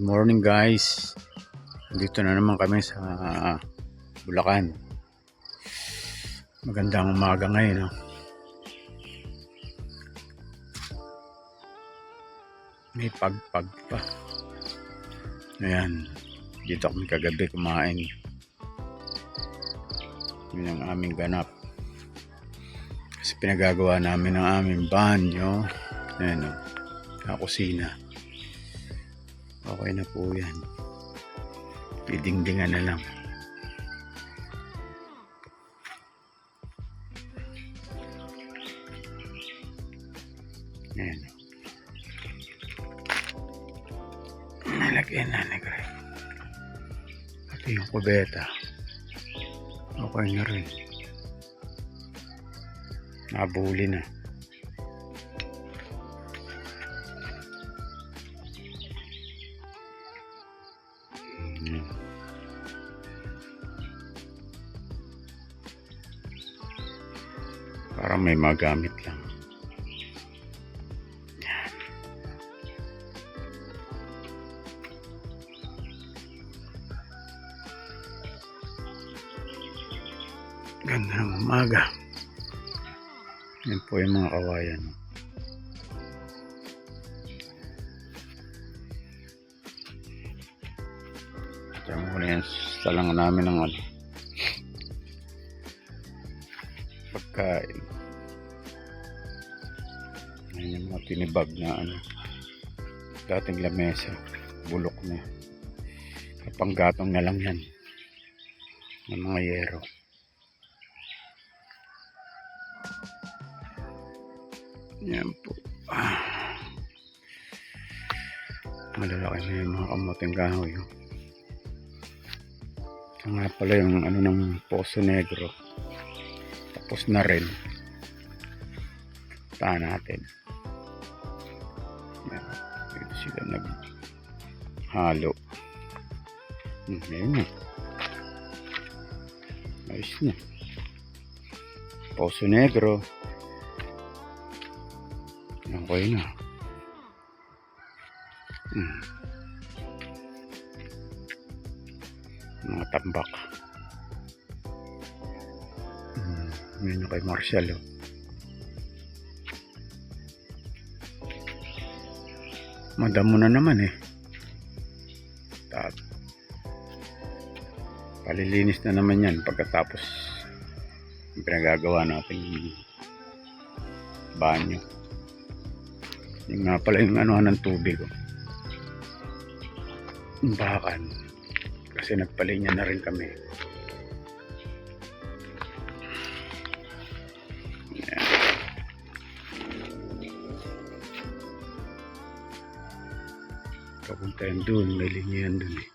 Morning guys, dito na naman kami sa Bulacan. Magandang umaga ngayon, no? May pagpag pa. Ayan, dito kami kagabi kumain. Yun ang aming ganap. Kasi pinagagawa namin ang aming banyo. Ayan, no? Sa kusina. Okay na po yan. Pidingdingan na lang. Ayan. Nalagyan na ni Greg. Pati yung kubeta. Okay na rin. Nabuli na. Para may magamit lang. Yan. Ganda ng umaga. Yan po yung mga kawayan. Diyan mo na yan sa lang namin ng pagkain. Ayan yung mga tinibag na dating lamesa, bulok na. Kapanggatong na lang yan ng mga yero. Yan po. Malalaki na yung mga kamuting kahoy. Ito nga pala yung ng Poso Negro. Tapos na rin. Tahan natin. Dito sila naghalo. Ayun na. Ayos na. Poso Negro. Okay na. Mga tambak. Yun yung kay Marshall. Madamo na naman eh. Palilinis na naman yan pagkatapos yung pinagagawa nating banyo. Yung nga pala yung ng tubig. Yung bakan. Kasi nagpalinya na rin kami. Papunta yan doon, may linya yan doon eh.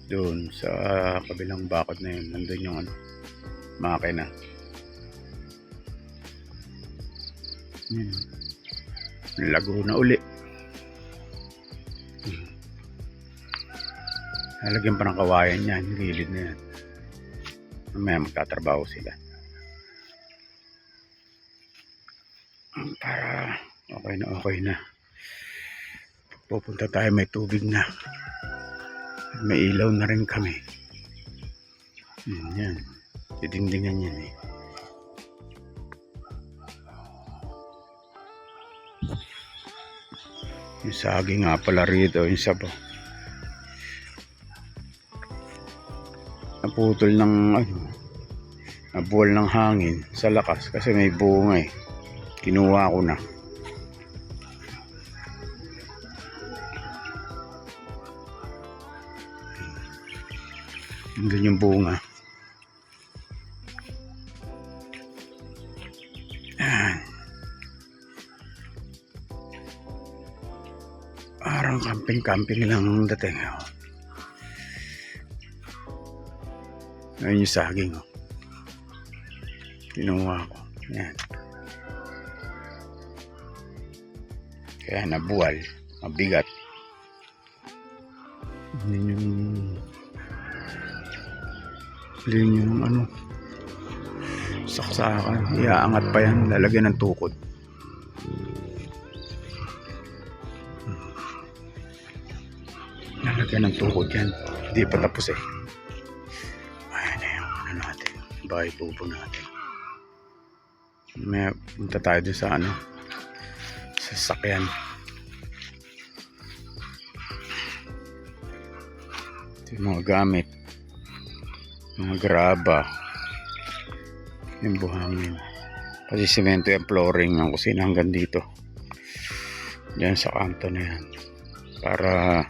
Doon sa kabilang bakod na yun, nandun yung makina. Lago na uli. Nalagyan pa ng kawayan yan, gilid na yan. Mamaya magtatrabaho sila. Para okay na. Pupunta tayo, may tubig na. May ilaw na rin kami. Yan. Didingdingan yan eh. Yung saging nga pala rito, yung sabaw. Naputol ng nabuwal ng hangin sa lakas kasi may bunga eh. Kinuha ko na. Doon yung bunga. Yan. Parang camping lang ang dating. Ngayon yung saging. Kinuha ko. Yan. Kaya nabuwal. Mabigat. Yun yung saksakan. Iaangat pa yan. Lalagyan ng tukod. lalagyan ng tukod yan. Hindi pa tapos eh. Ayan na yung ano natin. Bahay tubo natin. May punta tayo dun sa ano. Sa sasakyan. Ito yung mga gamit. Mga graba. Yung buhangin. Kasi simento yung flooring ng kusina hanggang dito. Diyan sa kanto na yan. Para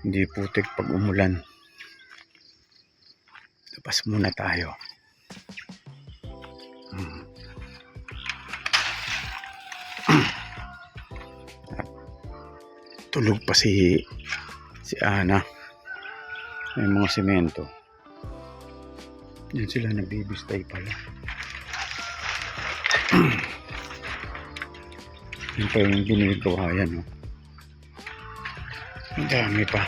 hindi putik pag umulan. Tapas muna tayo. Tulog pa si Ana. May mga simento. Yan sila nagbibistay pala. Yan pa yung ginagawa yan. Oh. Ang dami pa.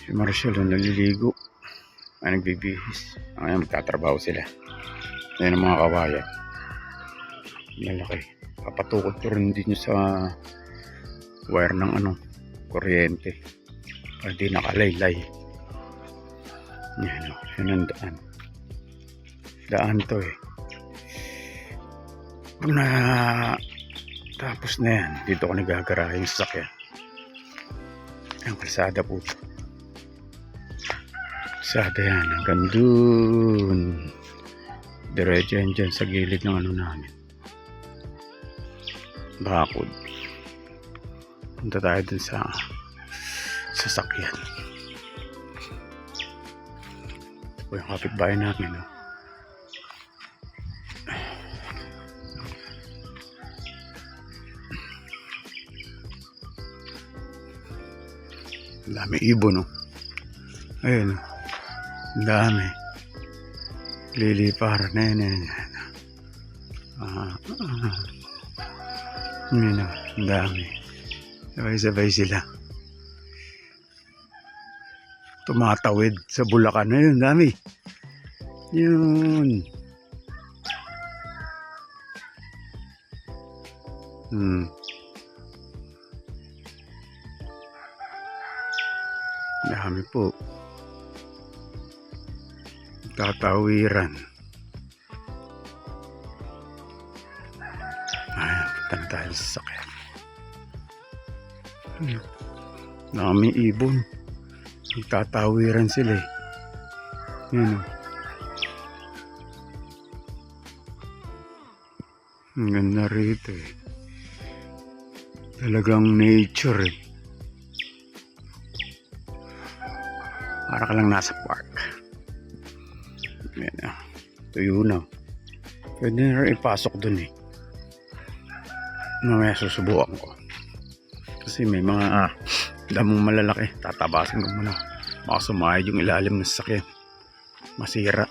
Si Marshall naliligo. Ay nagbibihis. Ngayon magtatrabaho sila. Yan ang mga kawayan. Malaki. Papatukod ko rin din sa wire ng ano, kuryente. Para di nakalaylay. Yan o. Yan ang daan. Daan to eh. Pag na tapos na yan, dito ko nagagara yung sasakyan. Ang kalsada po. Kalsada yan. Hanggang dun. Diretso yan dyan sa gilid ng ano namin. Bakod. Punta tayo dun sa sasakyan. Ito po yung kapitbahay namin. No? Ang dami ibon. No? Ayun. Ang dami. Liliparan. Ayan. Ayan. Ang dami. Sabay-sabay sila. Tumatawid sa Bulacan. Ayun, dami. Yun. Dami po. Tatawiran. Ayan, punta na tayo sa sakyan. Daming ibon. Tatawiran sila eh. Yan o. Ang ganda rito eh. Talagang nature eh. Para ka lang nasa park. Yan o. Tuyo na. Pwede na rin ipasok dun eh. Mamaya susubukan ko. Kasi may mga damong malalaki. Tatabasin ko muna. Baka sumayad yung ilalim ng sasakyan. Masira.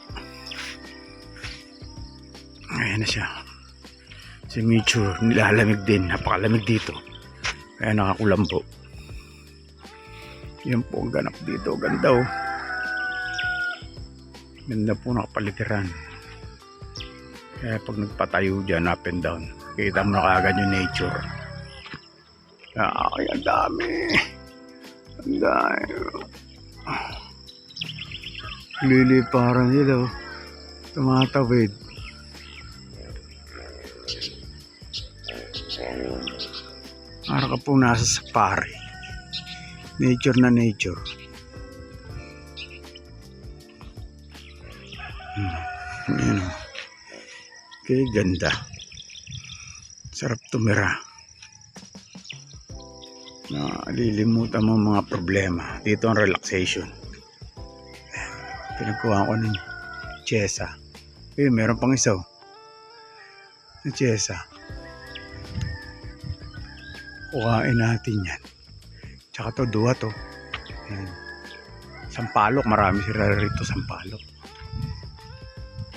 Ayan na siya. Si Micho nilalamig din. Napakalamig dito. Kaya nakakulambo. Yan po ang ganap dito. Ganda oh. Ganda po nakapaligiran. Kaya pag nagpatayo dyan up and down, kita mo na kaagad yung nature. Ay, ang dami. Ang dami. Liliparan nila. Tumatawid. Para ka po nasa safari. Nature na nature. Ayan o. Okay, ganda. Sarap tumira. Lilimutan mo mga problema. Dito ang relaxation. Pinagkuha ko ng chesa. Meron pang isa oh. Na chesa. Kuhain natin yan. Tsaka to, duwa to. Ayan. Sampalok. Marami sila rito sampalok.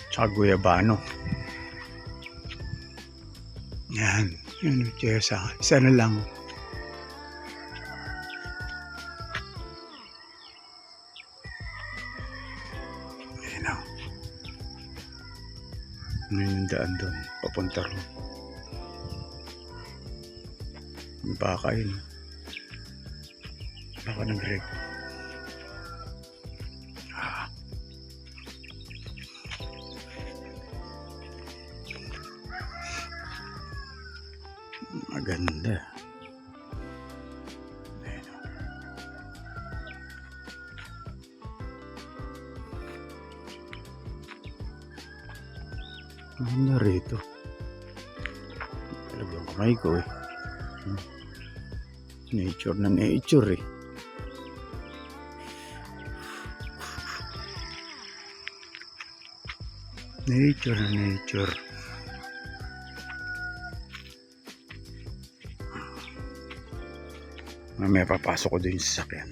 Tsaka guyabano. Yan. Yan yung chesa. Isa na lang. Ayan o. Ngayon daan doon. Papunta ron. Yung baka yun. Baka nag-reg. Maganda. Maganda rito. Talagang kamay ko eh. Nature na nature eh. Nature na nature. May papasok ko din sa sasakyan.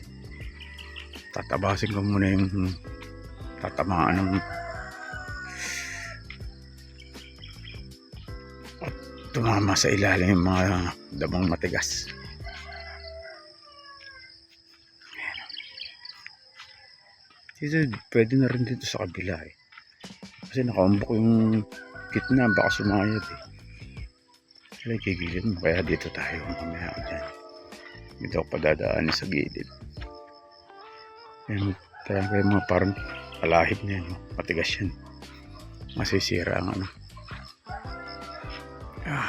Tatabasin ko muna yung tatamaan ng at tumama sa ilalim yung mga damong matigas. Dito, pwede na rin dito sa kabila eh. Kasi nakaumbok yung gitna, baka sumayad eh. Kaya kigilid mo, kaya dito tayo mamaya dyan. Dito ako padadaanin sa gilid. Ayan, talaga yung mga parang palahib na yan. Matigas yan. Masisira ang ano. Ayan.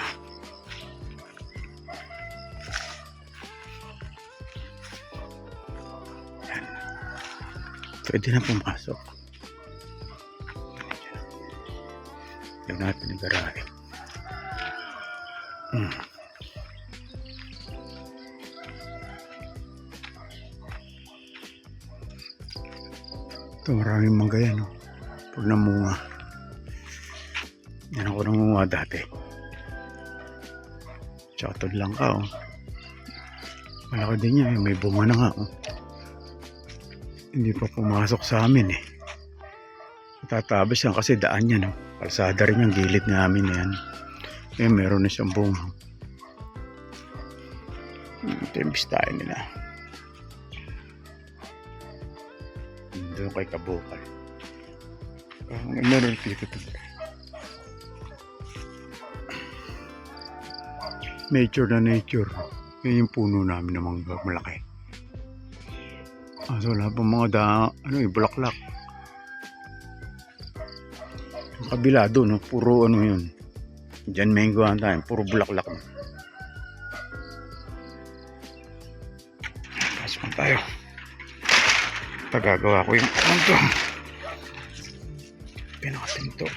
Pwede na pumasok. Yung natin yung garahe. Ito maraming mangga yan, no? Pag namunga. Yan ako namunga dati. Tsaka lang ka, oh. Malaki din yan, may bunga na nga, oh. Hindi pa pumasok sa amin, eh. Tatabas yan kasi daan yan, oh. Kalsada rin yung gilid namin na yan. Eh, meron na siyang bunga. Ito yung bistahin nila. Doon kay Kabukal. Meron dito. Nature na nature. Yan yung puno namin na mangga malaki. So wala pa mga bulaklak. Yung kabila doon, no? Puro ano yun. Diyan mangoan tayo, puro bulaklak na. Pasok tayo. Pagagawa ko yung ito. Pinakatinto.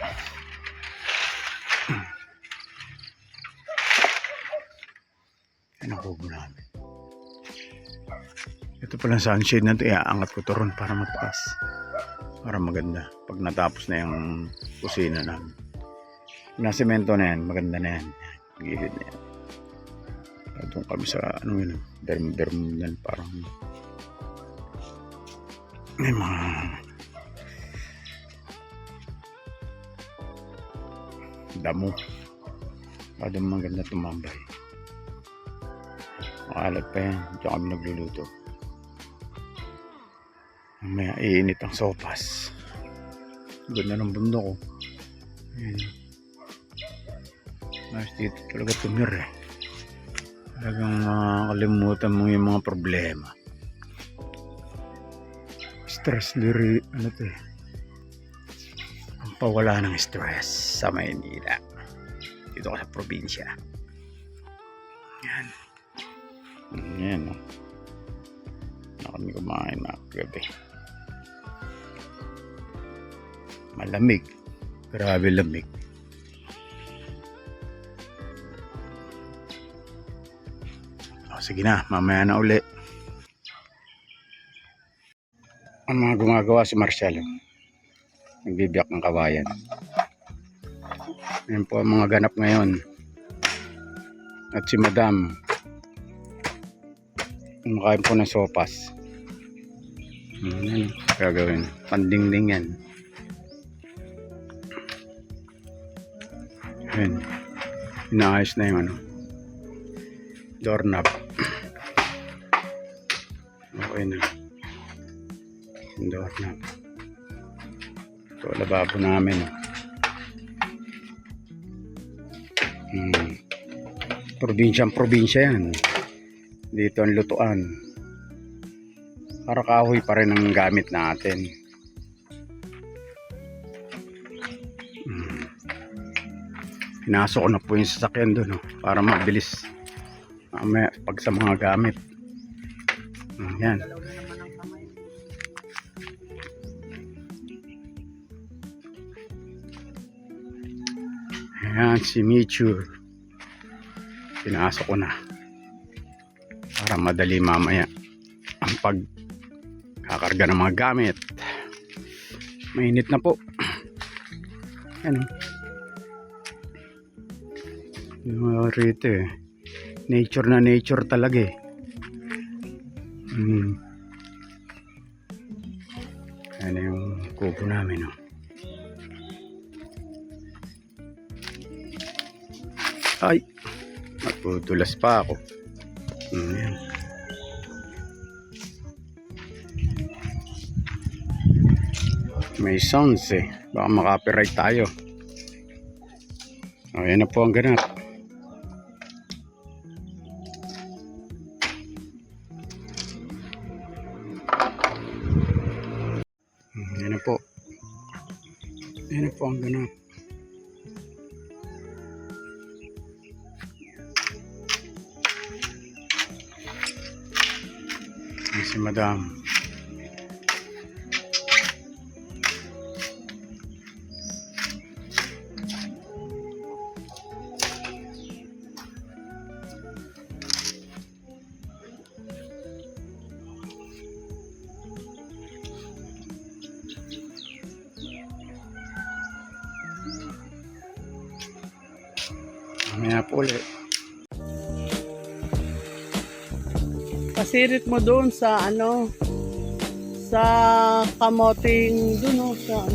Yan ang kubo namin. Ito palang sunshade na ito. Iaangat ko ito ron para mataas. Para maganda. Pag natapos na yung kusina namin. Nasemento na yan. Maganda na yan. Gilid na yan. Doon kami sa yun. Bermudan parang may mga damo. Padang maganda tumambay. Makalat pa yan. Diyan kami nagluluto. Mamaya iinit ang sopas. Ganda ng bundok ko. Ayan. Mas dito talaga tumir eh. Talagang kalimutan mo yung mga problema. Stress liri, ang pawala ng stress sa Maynila. Dito ka sa probinsya. Yan. Yan, no? Na kami kumain na gabi. Malamig. Grabe lamig. Sige na, mamaya na uli. Ang mga gumagawa si Marcelo. Nagbibiyak ng kawayan. Yan po ang mga ganap ngayon. At si Madam. Kumakain po ng sopas. Yan, gagawin. Pandingding yan. Yan. Inaayos na yung doorknob. Okay na. Doorknob. Ito lababo namin. Probinsyang-probinsya yan. Dito ang lutuan. Para kahoy pa rin ang gamit natin. Pinasok ko na po yung sasakyan doon, para mabilis pag sa mga gamit. Yan. Ayan si Michu. Pinasok ko na para madali mamaya ang pagkakarga ng mga gamit. Mainit na po. Ano? Rito nature na nature talaga Ano yung kubo namin Ay, natutulas pa ako. Yan. May sounds baka makapiright tayo. Ayan na po ang ganap. Ayan na po. Ayan na po ang ganap. Ayan si Madam. Mamaya po ulit. Pasirit mo doon sa sa kamoting doon sa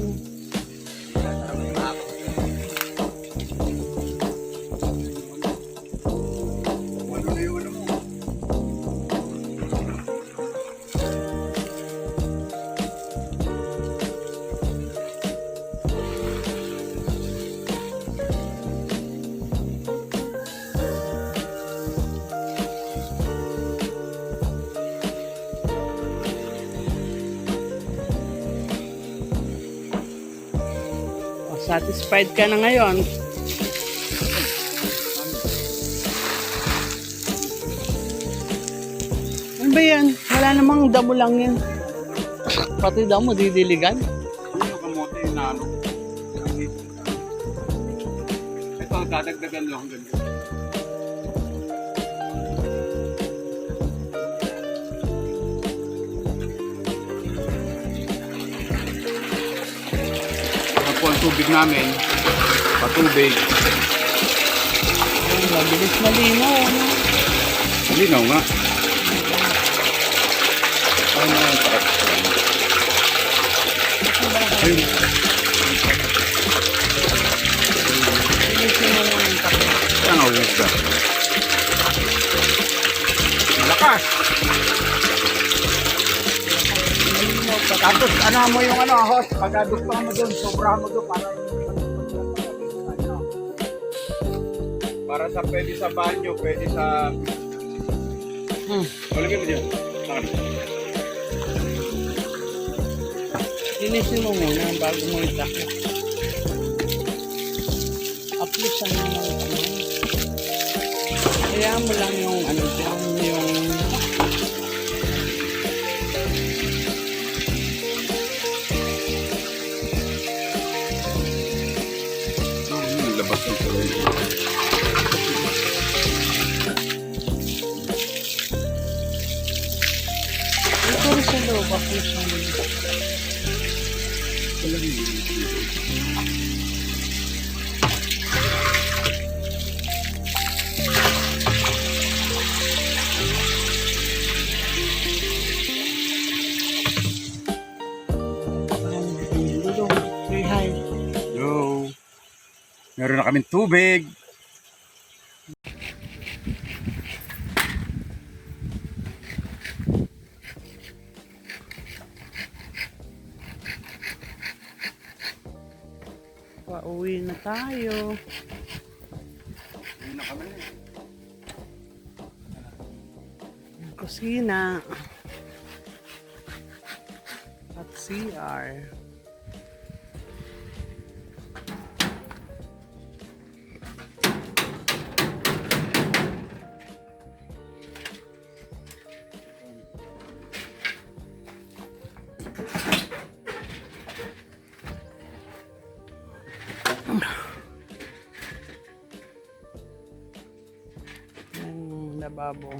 satisfied ka na ngayon. Ano ba yan? Wala namang damo lang yan. Pati damo didiligan. Ano yung kamote na Ito, dadagdagan lang ganyan. Po ang tubig namin, patubig. Mabilis malinaw. Malinaw nga. Ano na yung takat? Ayun. Kaya nga huwag ka. Lakas! Tapos mo yung host, pagkadukto mo doon, sobra mo doon Para sa pwede sa banyo, pwede sa... Malagay mo dyan. Linisin mo muna bago mo itakip. Aplisan mo lang kamay. Kaya mo lang yung dyan, yung... Labas ng tuloy. Ito rin sa loob, aplisan mo. Meron na kaming tubig. Pauwi na tayo. Kusina. At CR. Yung lababo.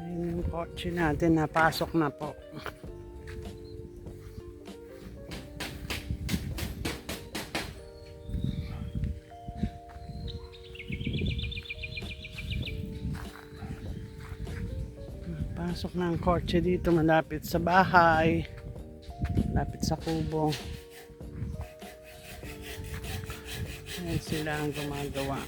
Ayun yung kotse natin, napasok na po. Pasok na ang kotse dito, malapit sa bahay, malapit sa kubo. Ayan sila ang gumagawa.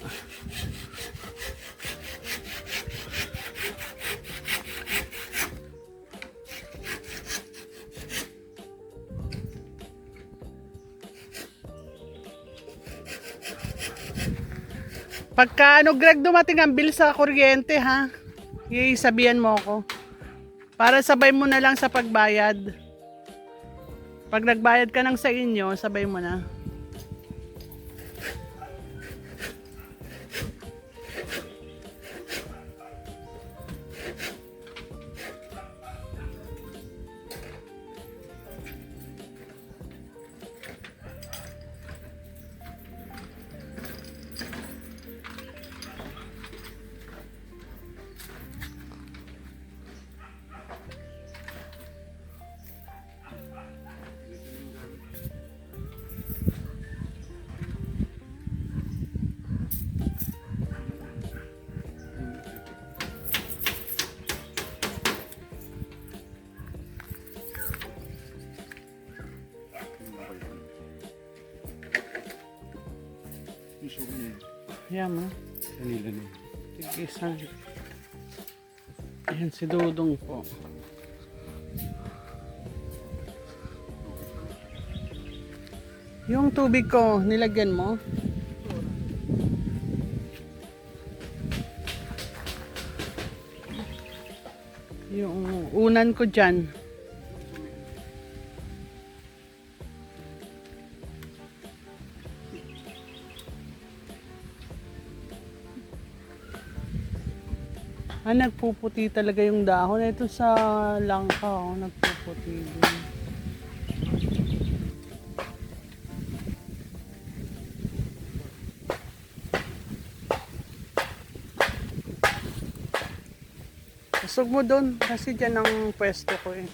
Pagka Greg, dumating ang bill sa kuryente, ha? Sabihan mo ako. Para sabay mo na lang sa pagbayad. Pag nagbayad ka ng sa inyo, sabay mo na. Yan mo. Kanila na. Tigisan. Ayan si Dudong po. Yung tubig ko, nilagyan mo? Yung unan ko dyan. Nagpuputi talaga yung dahon. Ito sa langka, nagpuputi din. Usog mo doon kasi dyan ang pwesto ko eh.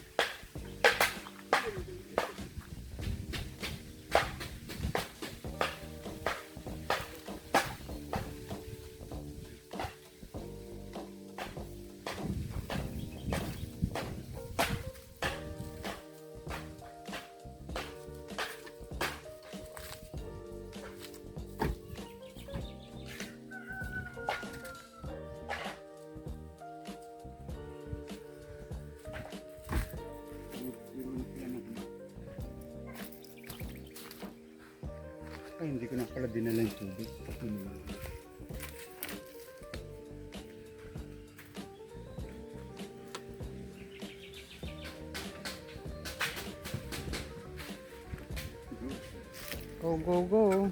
Ay, hindi ko na pala dinala yung tubig. Go, go, go.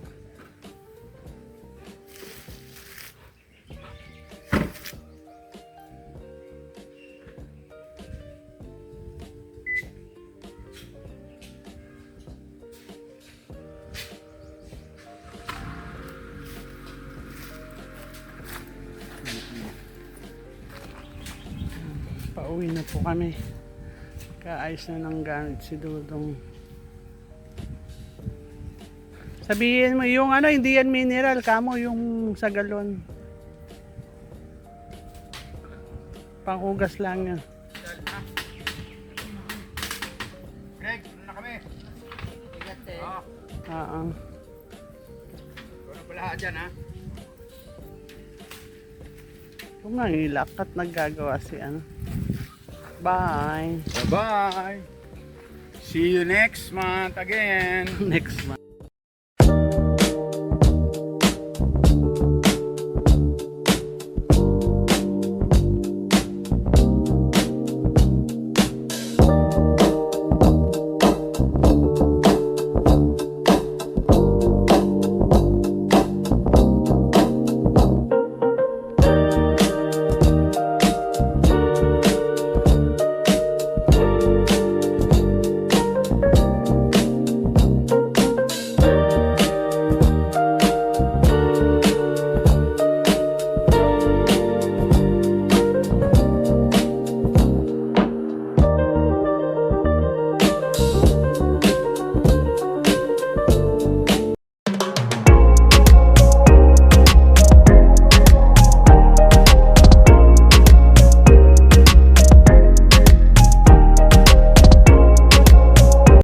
Pauwi na po kami. Kaayos na ng gamit si Dudong. Sabihin mo yung hindi yan mineral, kamo yung sa galon. Panghugas lang yan. Greg, Greg. Ano na kami? Oo. Ano pala dyan, ha? Kung nga ilakat naggagawa si ano. Bye. Bye-bye. See you next month again. Next month.